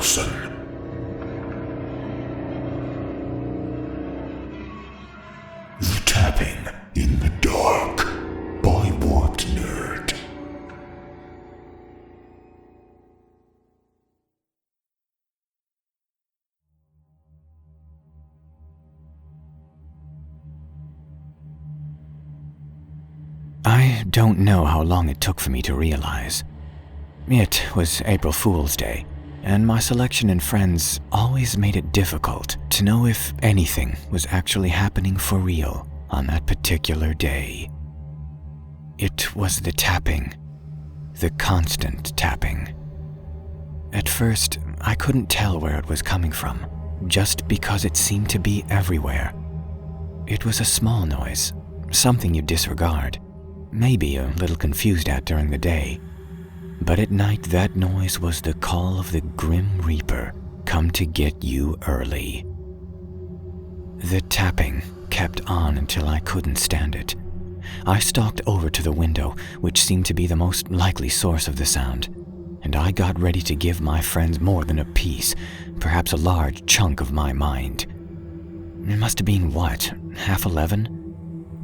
Danielson. The Tapping in the Dark by WarpedNerd. I don't know how long it took for me to realize. It was April Fool's Day, and my selection and friends always made it difficult to know if anything was actually happening for real on that particular day. It was the tapping, the constant tapping. At first, I couldn't tell where it was coming from, just because it seemed to be everywhere. It was a small noise, something you disregard, maybe a little confused at during the day. But at night, that noise was the call of the Grim Reaper, come to get you early. The tapping kept on until I couldn't stand it. I stalked over to the window, which seemed to be the most likely source of the sound, and I got ready to give my friends more than a piece, perhaps a large chunk of my mind. It must have been, 11:30?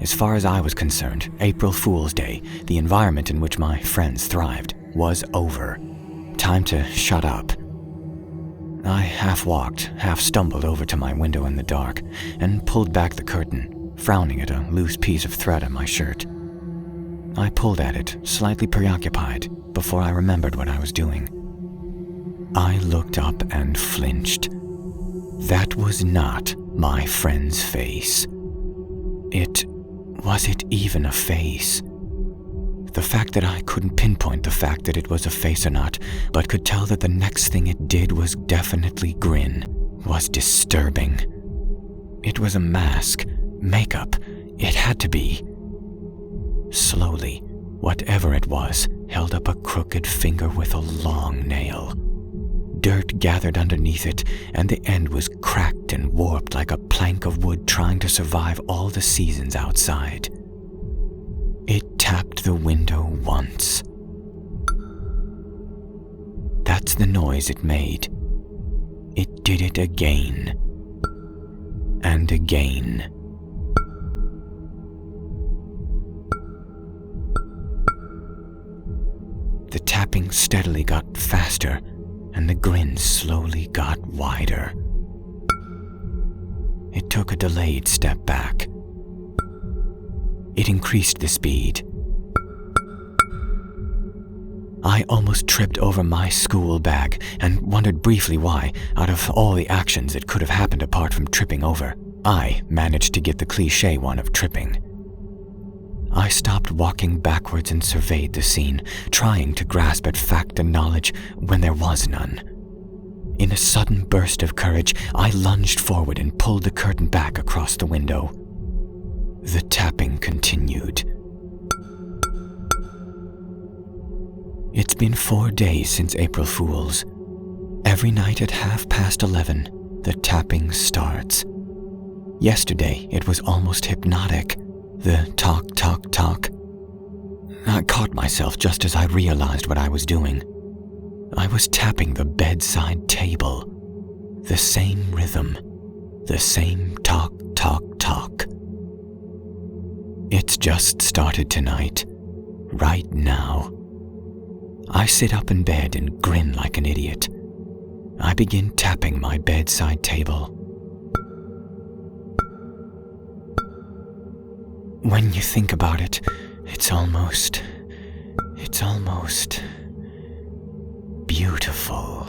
As far as I was concerned, April Fool's Day, the environment in which my friends thrived, was over. Time to shut up. I half-walked, half-stumbled over to my window in the dark and pulled back the curtain, frowning at a loose piece of thread on my shirt. I pulled at it, slightly preoccupied, before I remembered what I was doing. I looked up and flinched. That was not my friend's face. Was it even a face? The fact that I couldn't pinpoint the fact that it was a face or not, but could tell that the next thing it did was definitely grin, was disturbing. It was a mask, makeup, it had to be. Slowly, whatever it was, held up a crooked finger with a long nail. Dirt gathered underneath it, and the end was cracked and warped like a plank of wood trying to survive all the seasons outside. It tapped the window once. That's the noise it made. It did it again. And again. The tapping steadily got faster, and the grin slowly got wider. It took a delayed step back. It increased the speed. I almost tripped over my school bag and wondered briefly why, out of all the actions that could have happened apart from tripping over, I managed to get the cliché one of tripping. I stopped walking backwards and surveyed the scene, trying to grasp at fact and knowledge when there was none. In a sudden burst of courage, I lunged forward and pulled the curtain back across the window. The tapping continued. It's been 4 days since April Fool's. Every night at 11:30, the tapping starts. Yesterday, it was almost hypnotic. The talk, talk, talk. I caught myself just as I realized what I was doing. I was tapping the bedside table. The same rhythm. The same talk, talk, talk. It's just started tonight. Right now. I sit up in bed and grin like an idiot. I begin tapping my bedside table. When you think about it, it's almost beautiful.